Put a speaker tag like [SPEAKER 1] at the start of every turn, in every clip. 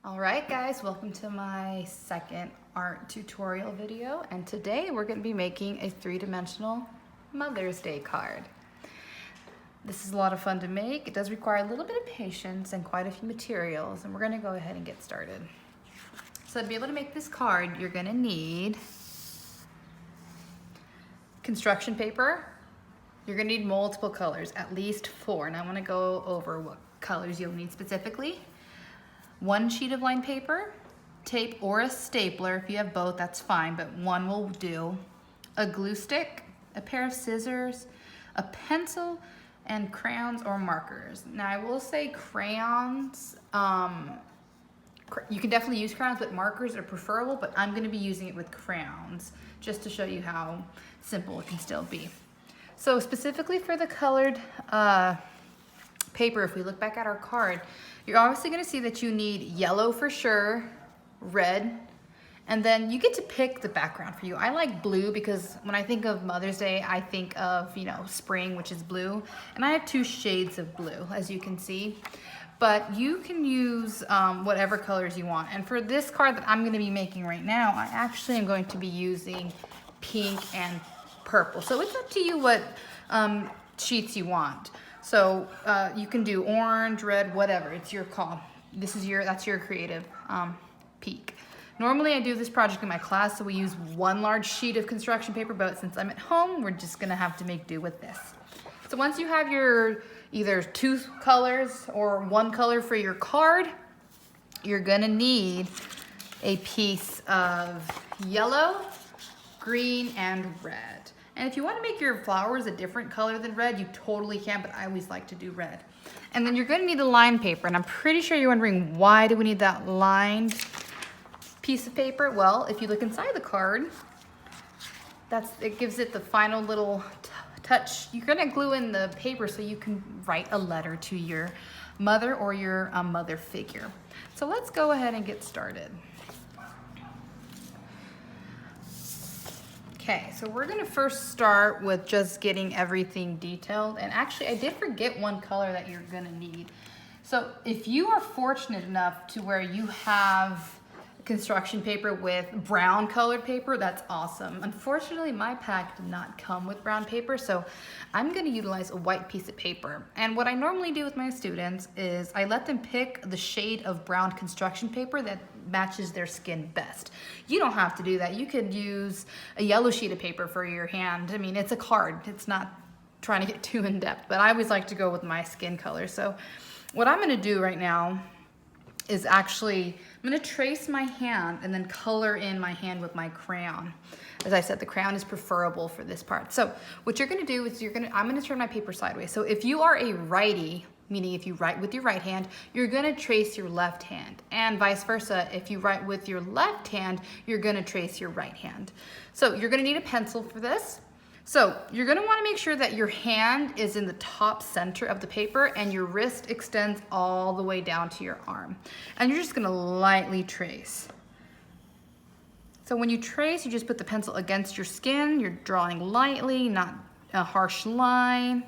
[SPEAKER 1] All right, guys, welcome to my second art tutorial video, and today we're going to be making a three-dimensional Mother's Day card. This is a lot of fun to make. It does require a little bit of patience and quite a few materials, and we're going to go ahead and get started. So to be able to make this card, you're going to need construction paper. You're going to need multiple colors, at least 4, and I want to go over what colors you'll need specifically. 1 sheet of lined paper, tape or a stapler. If you have both, that's fine, but 1 will do. A glue stick, a pair of scissors, a pencil, and crayons or markers. Now I will say crayons, you can definitely use crayons, but markers are preferable, but I'm gonna be using it with crayons just to show you how simple it can still be. So specifically for the colored paper, if we look back at our card, you're obviously going to see that you need yellow for sure, red, and then you get to pick the background for you. I like blue because when I think of Mother's Day, I think of, spring, which is blue, and I have 2 shades of blue, as you can see. But you can use whatever colors you want. And for this card that I'm going to be making right now, I actually am going to be using pink and purple. So it's up to you what sheets you want. So you can do orange, red, whatever. It's your call. That's your creative peak. Normally I do this project in my class, so we use 1 large sheet of construction paper, but since I'm at home, we're just gonna have to make do with this. So once you have your either 2 colors or 1 color for your card, you're gonna need a piece of yellow, green, and red. And if you want to make your flowers a different color than red, you totally can, but I always like to do red. And then you're going to need a lined paper, and I'm pretty sure you're wondering, why do we need that lined piece of paper? Well, if you look inside the card, it gives it the final little touch. You're going to glue in the paper so you can write a letter to your mother or your mother figure. So let's go ahead and get started. Okay, so we're gonna first start with just getting everything detailed. And actually, I did forget 1 color that you're gonna need. So if you are fortunate enough to where you have construction paper with brown colored paper, that's awesome. Unfortunately, my pack did not come with brown paper, so I'm gonna utilize a white piece of paper. And what I normally do with my students is I let them pick the shade of brown construction paper that matches their skin best. You don't have to do that. You could use a yellow sheet of paper for your hand. I mean, it's a card. It's not trying to get too in depth, but I always like to go with my skin color. So what I'm gonna do right now is actually, I'm gonna trace my hand and then color in my hand with my crayon. As I said, the crayon is preferable for this part. So what you're gonna do is I'm gonna turn my paper sideways. So if you are a righty, meaning if you write with your right hand, you're gonna trace your left hand. And vice versa, if you write with your left hand, you're gonna trace your right hand. So you're gonna need a pencil for this. So you're gonna wanna make sure that your hand is in the top center of the paper and your wrist extends all the way down to your arm. And you're just gonna lightly trace. So when you trace, you just put the pencil against your skin, you're drawing lightly, not a harsh line.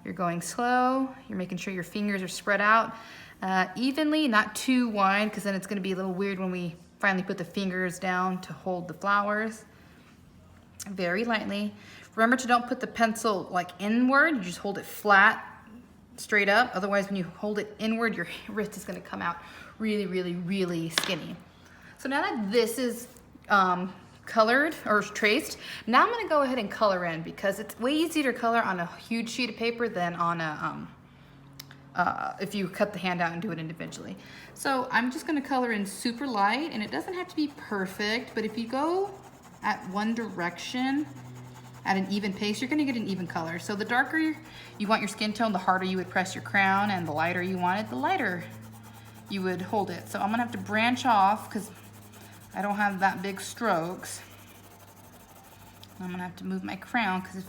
[SPEAKER 1] You're going slow, you're making sure your fingers are spread out evenly, not too wide, because then it's gonna be a little weird when we finally put the fingers down to hold the flowers. Very lightly. Remember to don't put the pencil like inward, you just hold it flat, straight up. Otherwise, when you hold it inward, your wrist is gonna come out really, really, really skinny. So now that this is colored or traced, now I'm gonna go ahead and color in because it's way easier to color on a huge sheet of paper than on a, if you cut the hand out and do it individually. So I'm just gonna color in super light, and it doesn't have to be perfect, but if you go at one direction at an even pace, you're gonna get an even color. So the darker you want your skin tone, the harder you would press your crown, and the lighter you want it, the lighter you would hold it. So I'm gonna have to branch off because I don't have that big strokes. I'm gonna have to move my crown because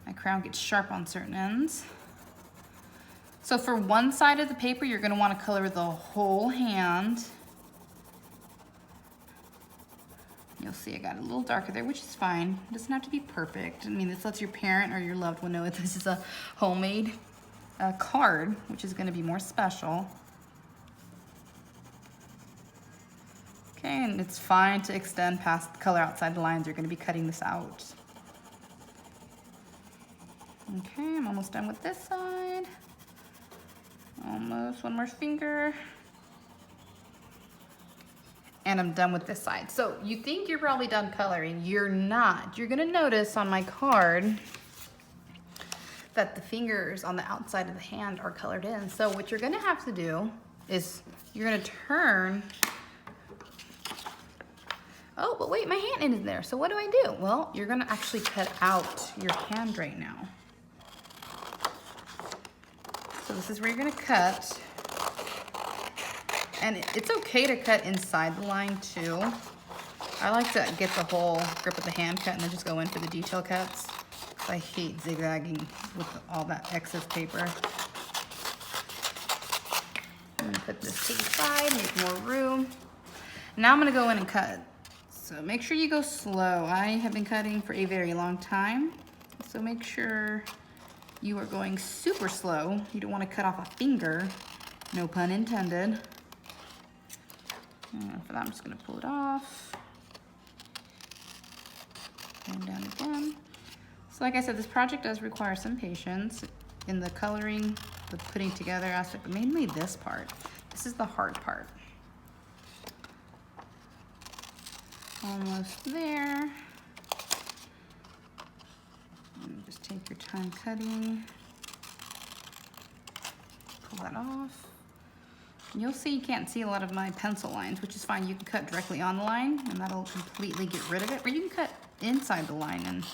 [SPEAKER 1] my crown gets sharp on certain ends. So for one side of the paper, you're gonna wanna color the whole hand. You'll see I got a little darker there, which is fine. It doesn't have to be perfect. I mean, this lets your parent or your loved one know that this is a homemade card, which is gonna be more special. Okay, and it's fine to extend past the color outside the lines. You're gonna be cutting this out. Okay, I'm almost done with this side. Almost, one more finger. And I'm done with this side. So you think you're probably done coloring. You're not. You're gonna notice on my card that the fingers on the outside of the hand are colored in. So what you're gonna have to do is you're gonna turn. Oh, but wait, my hand isn't there. So what do I do? Well, you're gonna actually cut out your hand right now. So this is where you're gonna cut. And it's okay to cut inside the line too. I like to get the whole grip of the hand cut and then just go in for the detail cuts. I hate zigzagging with all that excess paper. I'm gonna put this to the side, make more room. Now I'm gonna go in and cut. So make sure you go slow. I have been cutting for a very long time. So make sure you are going super slow. You don't wanna cut off a finger, no pun intended. And for that, I'm just gonna pull it off. And down again. So like I said, this project does require some patience in the coloring, the putting together aspect, but mainly this part. This is the hard part. Almost there. And just take your time cutting. Pull that off. You'll see you can't see a lot of my pencil lines, which is fine. You can cut directly on the line and that'll completely get rid of it. Or you can cut inside the line and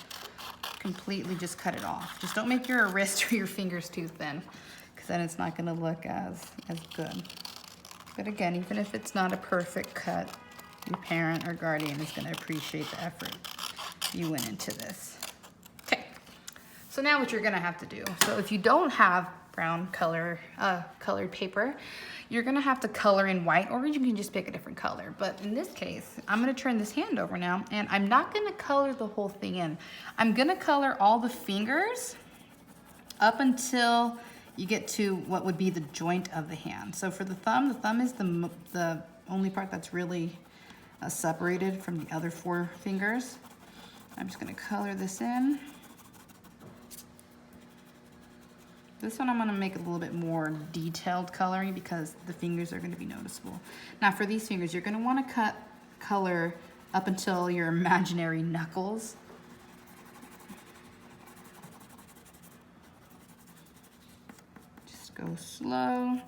[SPEAKER 1] completely just cut it off. Just don't make your wrist or your fingers too thin, because then it's not gonna look as good. But again, even if it's not a perfect cut, your parent or guardian is gonna appreciate the effort you went into this. Okay, so now what you're gonna have to do, so if you don't have brown colored paper, you're gonna have to color in white, or you can just pick a different color. But in this case, I'm gonna turn this hand over now, and I'm not gonna color the whole thing in. I'm gonna color all the fingers up until you get to what would be the joint of the hand. So for the thumb is the only part that's really separated from the other 4 fingers. I'm just gonna color this in. This one I'm gonna make a little bit more detailed coloring because the fingers are gonna be noticeable. Now for these fingers, you're gonna wanna color up until your imaginary knuckles. Just go slow.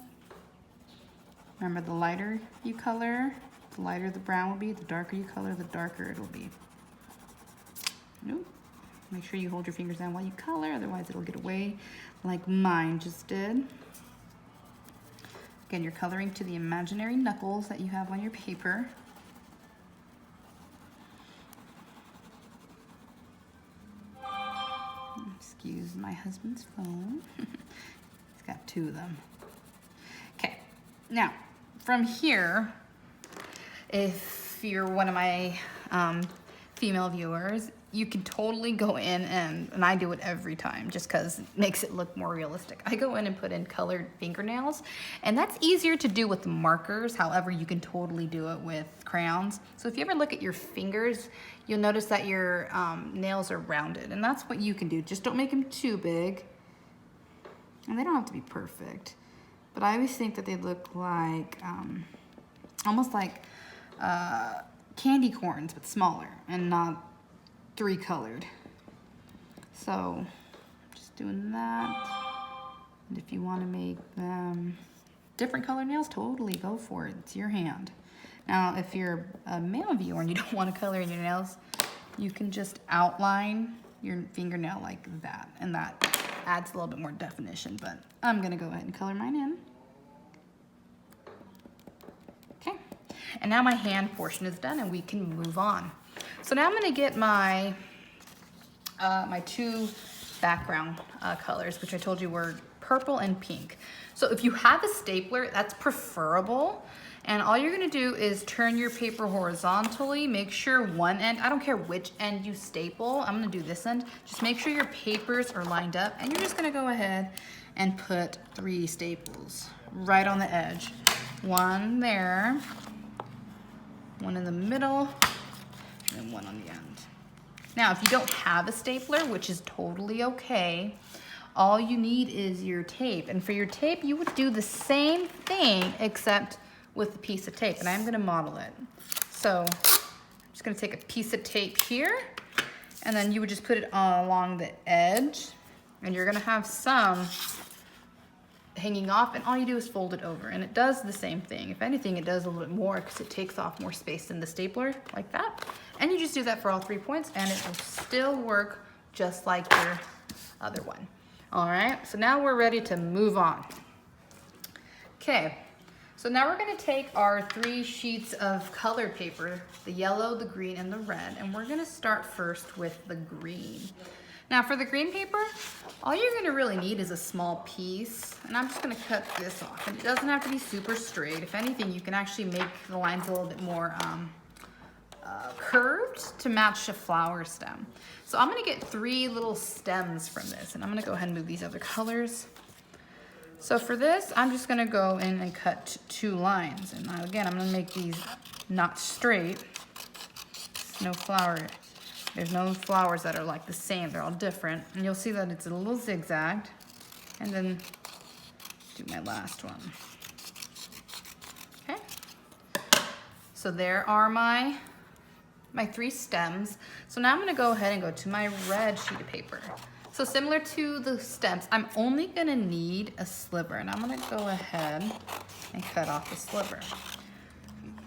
[SPEAKER 1] Remember, the lighter you color, the lighter the brown will be, the darker you color, the darker it'll be. Nope. Make sure you hold your fingers down while you color, otherwise it'll get away like mine just did. Again, you're coloring to the imaginary knuckles that you have on your paper. Excuse my husband's phone. He's got 2 of them. Okay, now from here, if you're one of my female viewers, you can totally go in and I do it every time just because it makes it look more realistic. I go in and put in colored fingernails, and that's easier to do with markers. However, you can totally do it with crayons. So if you ever look at your fingers, you'll notice that your nails are rounded, and that's what you can do. Just don't make them too big, and they don't have to be perfect. But I always think that they look like, almost like candy corns, but smaller and not 3-colored. So just doing that. And if you want to make them different colored nails, totally go for it. It's your hand. Now, if you're a male viewer and you don't want to color in your nails, you can just outline your fingernail like that, and that adds a little bit more definition. But I'm gonna go ahead and color mine in. Okay, and now my hand portion is done and we can move on. So now I'm gonna get my my 2 background colors, which I told you were purple and pink. So if you have a stapler, that's preferable. And all you're gonna do is turn your paper horizontally, make sure one end, I don't care which end you staple, I'm gonna do this end, just make sure your papers are lined up, and you're just gonna go ahead and put 3 staples right on the edge. 1 there, one in the middle, and then one on the end. Now, if you don't have a stapler, which is totally okay, all you need is your tape. And for your tape, you would do the same thing except with a piece of tape, and I'm gonna model it. So I'm just gonna take a piece of tape here, and then you would just put it along the edge, and you're gonna have some hanging off, and all you do is fold it over, and it does the same thing. If anything, it does a little bit more because it takes off more space than the stapler, like that. And you just do that for all 3 points, and it will still work just like your other one. All right, so now we're ready to move on. Okay, so now we're gonna take our 3 sheets of color paper, the yellow, the green, and the red, and we're gonna start first with the green. Now for the green paper, all you're gonna really need is a small piece, and I'm just gonna cut this off. And it doesn't have to be super straight. If anything, you can actually make the lines a little bit more curved to match a flower stem. So I'm gonna get 3 little stems from this, and I'm gonna go ahead and move these other colors. So for this, I'm just gonna go in and cut 2 lines. And now again, I'm gonna make these not straight. No flower. There's no flowers that are like the same, they're all different. And you'll see that it's a little zigzagged. And then do my last one. Okay. So there are my 3 stems. So now I'm gonna go ahead and go to my red sheet of paper. So similar to the stems, I'm only gonna need a sliver, and I'm gonna go ahead and cut off the sliver.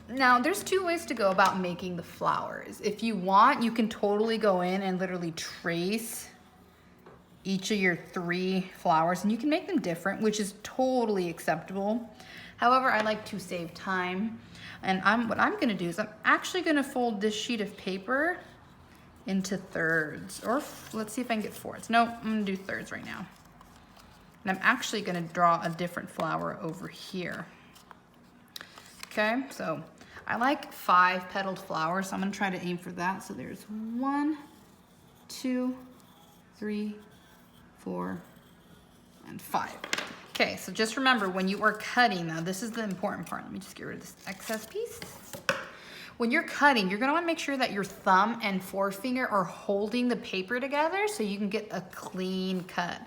[SPEAKER 1] Now, there's 2 ways to go about making the flowers. If you want, you can totally go in and literally trace each of your 3 flowers, and you can make them different, which is totally acceptable. However, I like to save time, and what I'm gonna do is I'm actually gonna fold this sheet of paper into thirds, or let's see if I can get fourths. No, I'm gonna do thirds right now. And I'm actually gonna draw a different flower over here. Okay, so I like 5 petaled flowers, so I'm gonna try to aim for that. So there's 1, 2, 3, 4, and 5. Okay, so just remember when you are cutting, now this is the important part. Let me just get rid of this excess piece. When you're cutting, you're gonna wanna make sure that your thumb and forefinger are holding the paper together so you can get a clean cut.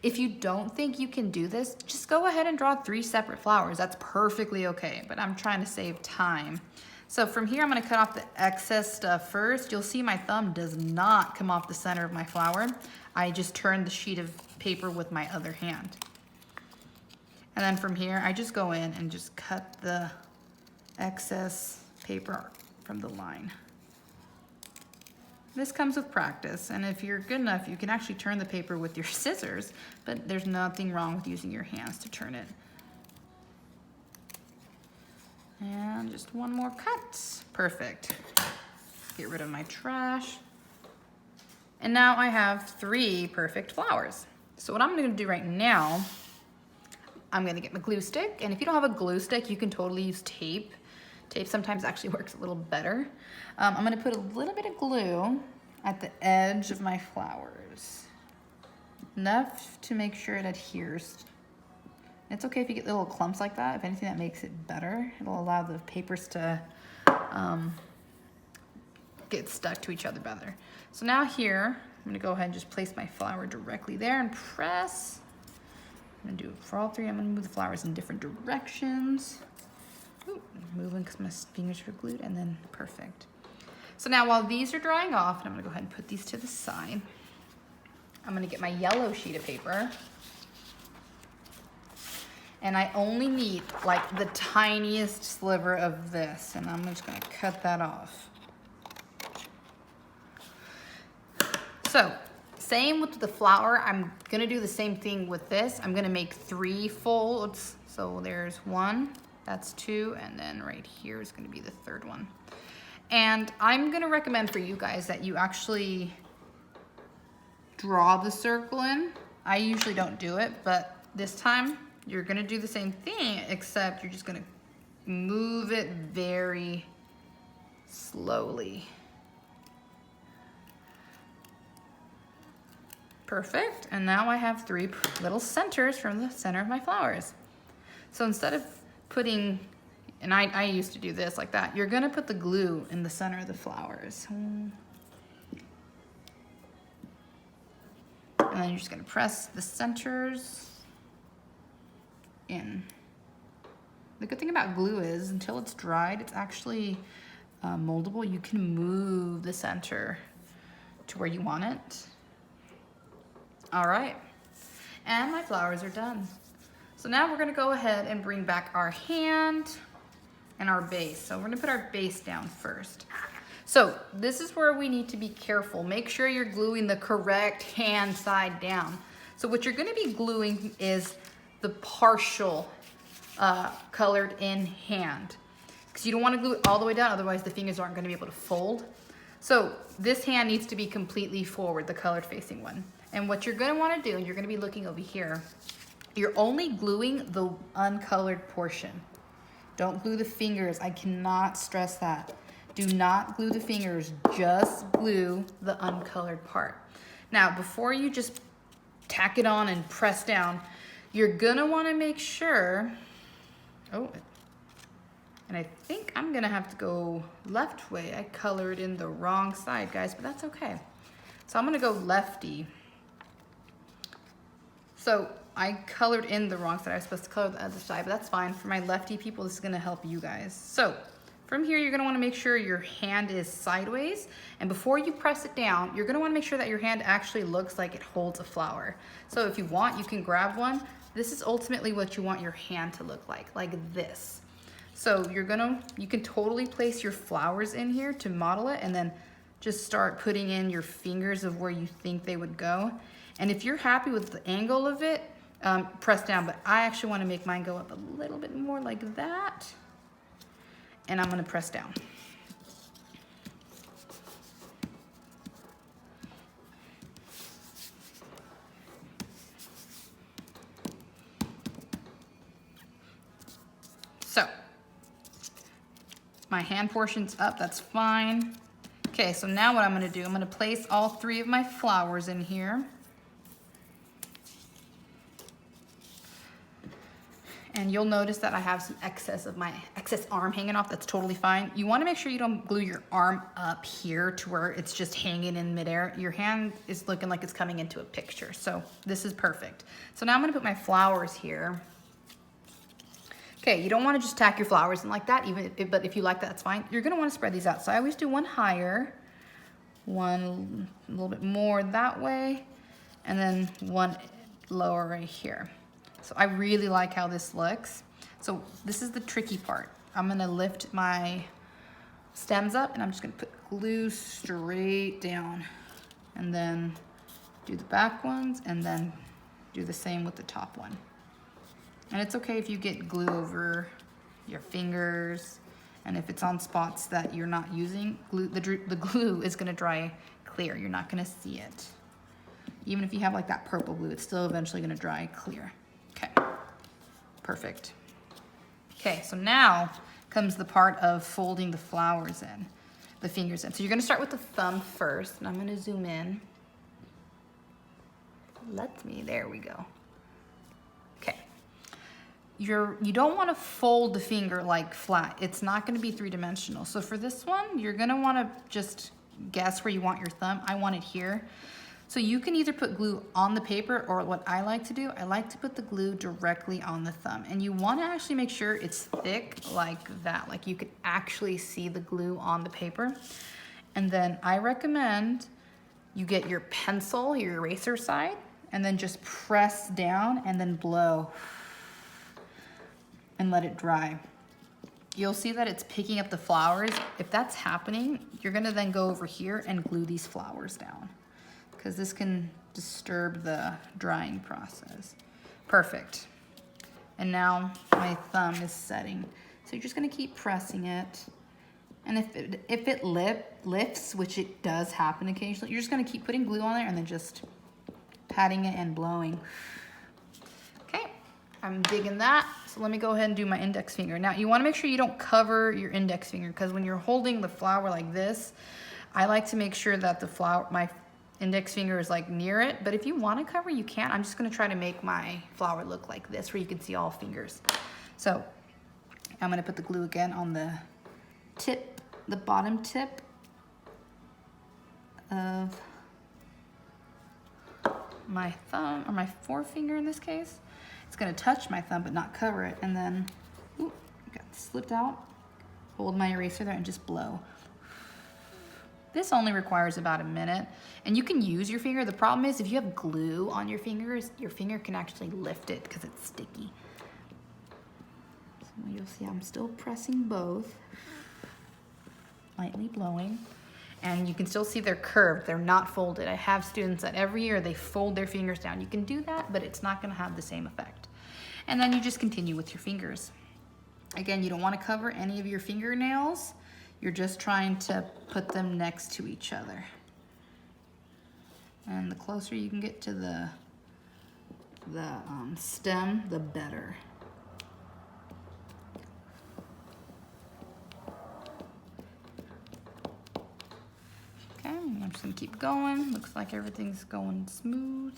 [SPEAKER 1] If you don't think you can do this, just go ahead and draw 3 separate flowers. That's perfectly okay, but I'm trying to save time. So from here, I'm gonna cut off the excess stuff first. You'll see my thumb does not come off the center of my flower. I just turn the sheet of paper with my other hand. And then from here, I just go in and just cut the excess paper from the line. This comes with practice, and if you're good enough, you can actually turn the paper with your scissors, but there's nothing wrong with using your hands to turn it. And just 1 more cut. Perfect. Get rid of my trash. And now I have 3 perfect flowers. So what I'm gonna do right now, I'm gonna get my glue stick, and if you don't have a glue stick, you can totally use tape. Tape sometimes actually works a little better. I'm gonna put a little bit of glue at the edge of my flowers. Enough to make sure it adheres. It's okay if you get little clumps like that. If anything, that makes it better. It'll allow the papers to get stuck to each other better. So now here, I'm gonna go ahead and just place my flower directly there and press. I'm gonna do it for all 3. I'm gonna move the flowers in different directions. Ooh, moving because my fingers are glued, and then perfect. So now while these are drying off, and I'm gonna go ahead and put these to the side, I'm gonna get my yellow sheet of paper, and I only need like the tiniest sliver of this, and I'm just gonna cut that off. So same with the flower, I'm gonna do the same thing with this. I'm gonna make 3 folds. So there's 1, that's 2, and then right here is gonna be the 3rd one. And I'm gonna recommend for you guys that you actually draw the circle in. I usually don't do it, but this time you're gonna do the same thing, except you're just gonna move it very slowly. Perfect, and now I have 3 little centers from the center of my flowers. So instead of putting and I used to do this like that. You're gonna put the glue in the center of the flowers. And then you're just gonna press the centers in. The good thing about glue is until it's dried, it's actually moldable. You can move the center to where you want it. All right, and my flowers are done. So now we're gonna go ahead and bring back our hand and our base. So we're gonna put our base down first. So this is where we need to be careful. Make sure you're gluing the correct hand side down. So what you're gonna be gluing is the partial colored in hand, because you don't want to glue it all the way down, otherwise the fingers aren't going to be able to fold. So this hand needs to be completely forward, the colored facing one. And what you're going to want to do, and you're going to be looking over here, you're only gluing the uncolored portion. Don't glue the fingers. I cannot stress that. Do not glue the fingers, just glue the uncolored part. Now, before you just tack it on and press down, you're going to want to make sure, oh, and I think I'm gonna have to go left way. I colored in the wrong side, guys, but that's okay. So I'm gonna go lefty. So I colored in the wrong side. I was supposed to color the other side, but that's fine. For my lefty people, this is gonna help you guys. So from here, you're gonna wanna make sure your hand is sideways, and before you press it down, you're gonna wanna make sure that your hand actually looks like it holds a flower. So if you want, you can grab one. This is ultimately what you want your hand to look like this. So you can totally place your flowers in here to model it, and then just start putting in your fingers of where you think they would go. And if you're happy with the angle of it, press down, but I actually wanna make mine go up a little bit more like that. And I'm gonna press down. So, my hand portion's up, that's fine. Okay, so now what I'm gonna do, I'm gonna place all 3 of my flowers in here. And you'll notice that I have some excess arm hanging off. That's totally fine. You wanna make sure you don't glue your arm up here to where it's just hanging in midair. Your hand is looking like it's coming into a picture. So this is perfect. So now I'm gonna put my flowers here. Okay, you don't wanna just tack your flowers in like that, but if you like that, that's fine. You're gonna wanna spread these out. So I always do one higher, one a little bit more that way, and then one lower right here. So I really like how this looks. So this is the tricky part. I'm gonna lift my stems up and I'm just gonna put glue straight down, and then do the back ones, and then do the same with the top one. And it's okay if you get glue over your fingers, and if it's on spots that you're not using, the glue is gonna dry clear. You're not gonna see it. Even if you have like that purple glue, it's still eventually gonna dry clear. Okay, perfect. Okay, so now comes the part of folding the flowers in, the fingers in. So you're gonna start with the thumb first, and I'm gonna zoom in. There we go. Okay. You don't want to fold the finger like flat. It's not going to be 3-dimensional. So for this one, you're going to want to just guess where you want your thumb. I want it here. So you can either put glue on the paper, or what I like to do, I like to put the glue directly on the thumb. And you want to actually make sure it's thick like that. Like you could actually see the glue on the paper. And then I recommend you get your pencil, your eraser side, and then just press down and then blow and let it dry. You'll see that it's picking up the flowers. If that's happening, you're gonna then go over here and glue these flowers down, because this can disturb the drying process. Perfect. And now my thumb is setting. So you're just gonna keep pressing it. And if it lifts, which it does happen occasionally, you're just gonna keep putting glue on there and then just patting it and blowing. Okay, I'm digging that. So let me go ahead and do my index finger. Now you wanna make sure you don't cover your index finger, because when you're holding the flower like this, I like to make sure that my index finger is like near it, but if you wanna cover, you can. I'm just gonna try to make my flower look like this, where you can see all fingers. So I'm gonna put the glue again on the tip, the bottom tip of my thumb, or my forefinger in this case. It's gonna touch my thumb but not cover it, and then, ooh, got slipped out. Hold my eraser there and just blow. This only requires about a minute, and you can use your finger. The problem is if you have glue on your fingers, your finger can actually lift it because it's sticky. So you'll see I'm still pressing both, lightly blowing, and you can still see they're curved, they're not folded. I have students that every year they fold their fingers down. You can do that, but it's not gonna have the same effect. And then you just continue with your fingers. Again, you don't wanna cover any of your fingernails. You're just trying to put them next to each other. And the closer you can get to the stem, the better. Okay, I'm just gonna keep going. Looks like everything's going smooth.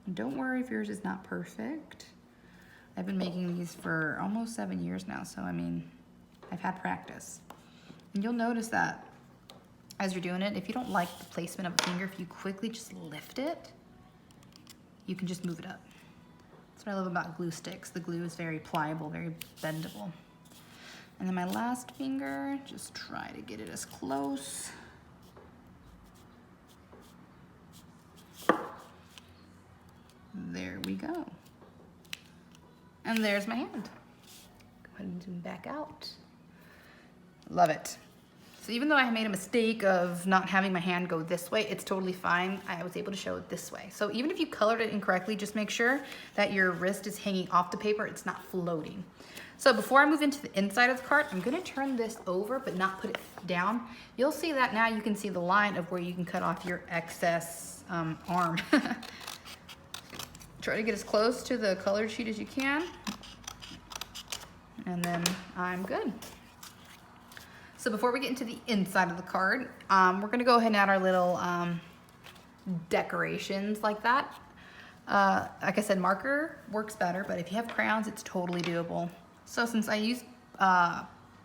[SPEAKER 1] And don't worry if yours is not perfect. I've been making these for almost 7 years now, so I mean, I've had practice. And you'll notice that as you're doing it, if you don't like the placement of a finger, if you quickly just lift it, you can just move it up. That's what I love about glue sticks. The glue is very pliable, very bendable. And then my last finger, just try to get it as close. There we go. And there's my hand. Go ahead and zoom back out. Love it. So even though I made a mistake of not having my hand go this way, it's totally fine. I was able to show it this way. So even if you colored it incorrectly, just make sure that your wrist is hanging off the paper, it's not floating. So before I move into the inside of the card, I'm gonna turn this over but not put it down. You'll see that now you can see the line of where you can cut off your excess arm. Try to get as close to the colored sheet as you can. And then I'm good. So before we get into the inside of the card, we're gonna go ahead and add our little decorations like that. Like I said, marker works better, but if you have crayons, it's totally doable. So since I used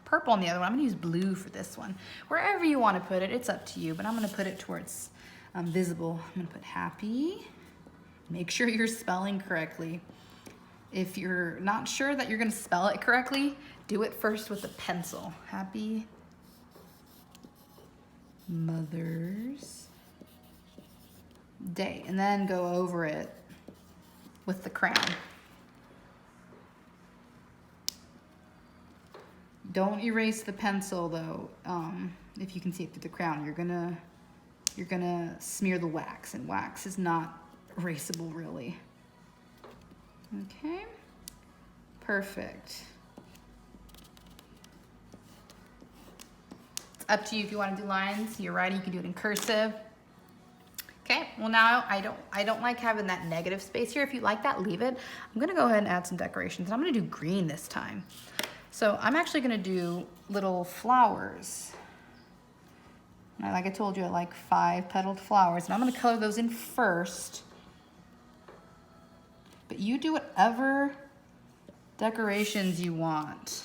[SPEAKER 1] purple on the other one, I'm gonna use blue for this one. Wherever you wanna put it, it's up to you, but I'm gonna put it to where it's visible. I'm gonna put happy. Make sure you're spelling correctly. If you're not sure that you're gonna spell it correctly, do it first with a pencil. Happy Mother's Day, and then go over it with the crayon. Don't erase the pencil though. If you can see it through the crayon, you're gonna smear the wax, and wax is not erasable really. Okay, perfect. It's up to you if you want to do lines. You're right, you can do it in cursive. Okay, well now I don't like having that negative space here. If you like that, leave it. I'm gonna go ahead and add some decorations, and I'm gonna do green this time. So I'm actually gonna do little flowers. Now, like I told you, I like 5-petaled flowers, and I'm gonna color those in first. But you do whatever decorations you want.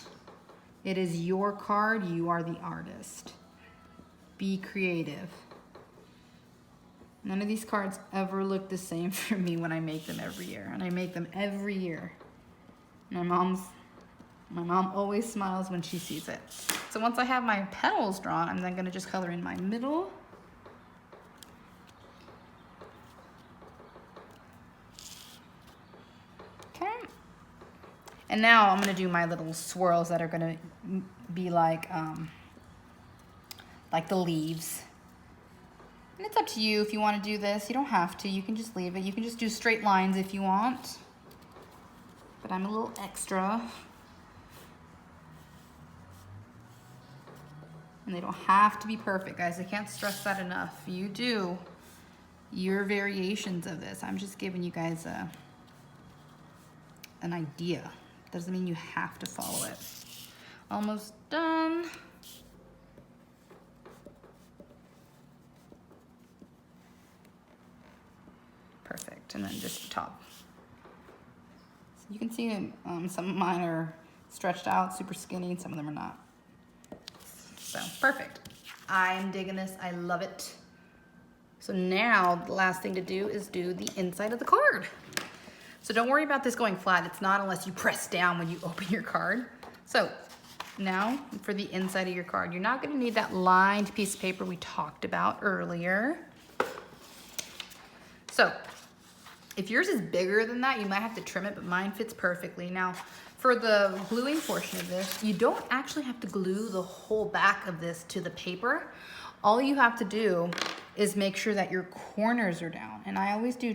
[SPEAKER 1] It is your card, you are the artist. Be creative. None of these cards ever look the same for me when I make them every year, and I make them every year. My mom always smiles when she sees it. So once I have my petals drawn, I'm then gonna just color in my middle. And now I'm gonna do my little swirls that are gonna be like the leaves. And it's up to you if you wanna do this. You don't have to, you can just leave it. You can just do straight lines if you want. But I'm a little extra. And they don't have to be perfect, guys. I can't stress that enough. You do your variations of this. I'm just giving you guys an idea. Doesn't mean you have to follow it. Almost done. Perfect, and then just the top. So you can see some of mine are stretched out, super skinny, some of them are not. So, perfect. I'm digging this, I love it. So now, the last thing to do is do the inside of the card. So don't worry about this going flat. It's not unless you press down when you open your card. So now for the inside of your card, you're not gonna need that lined piece of paper we talked about earlier. So if yours is bigger than that, you might have to trim it, but mine fits perfectly. Now, for the gluing portion of this, you don't actually have to glue the whole back of this to the paper. All you have to do is make sure that your corners are down. And I always do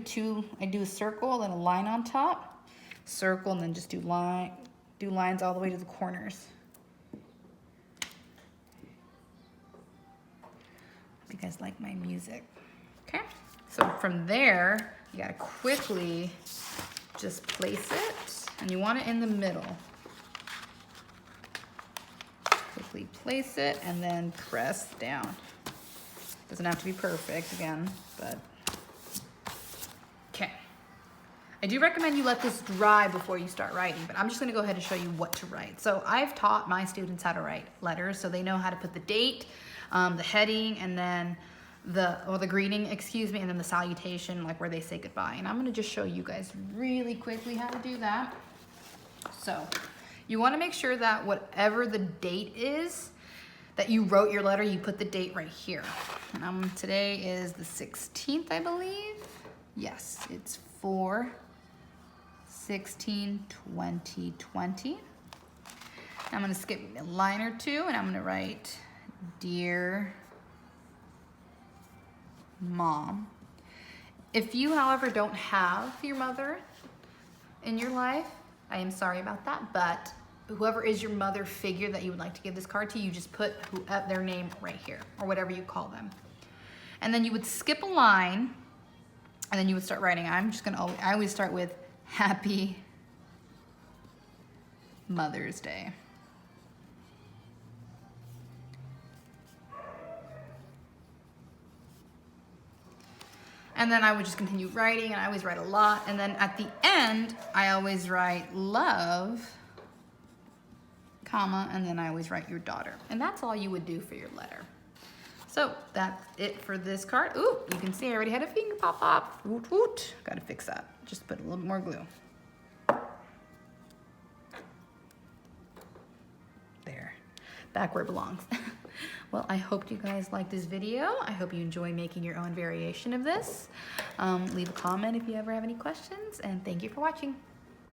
[SPEAKER 1] I do a circle, then a line on top, circle, and then just do lines all the way to the corners. Hope you guys like my music. Okay, so from there, you gotta quickly just place it, and you want it in the middle. Quickly place it, and then press down. Doesn't have to be perfect again, but okay. I do recommend you let this dry before you start writing, but I'm just gonna go ahead and show you what to write. So I've taught my students how to write letters, so they know how to put the date, the heading, and then the greeting, excuse me, and then the salutation, like where they say goodbye. And I'm gonna just show you guys really quickly how to do that. So you wanna make sure that whatever the date is, that you wrote your letter, you put the date right here. And today is the 16th, I believe. Yes, it's 4/16/2020. I'm gonna skip a line or two, and I'm gonna write, Dear Mom. If you, however, don't have your mother in your life, I am sorry about that, but whoever is your mother figure that you would like to give this card to, you just put their name right here, or whatever you call them. And then you would skip a line, and then you would start writing. I always start with Happy Mother's Day. And then I would just continue writing, and I always write a lot. And then at the end, I always write love, comma, and then I always write your daughter. And that's all you would do for your letter. So that's it for this card. Ooh, you can see I already had a finger pop up. Woot woot. Gotta fix that. Just put a little bit more glue. There, back where it belongs. Well, I hope you guys liked this video. I hope you enjoy making your own variation of this. Leave a comment if you ever have any questions, and thank you for watching.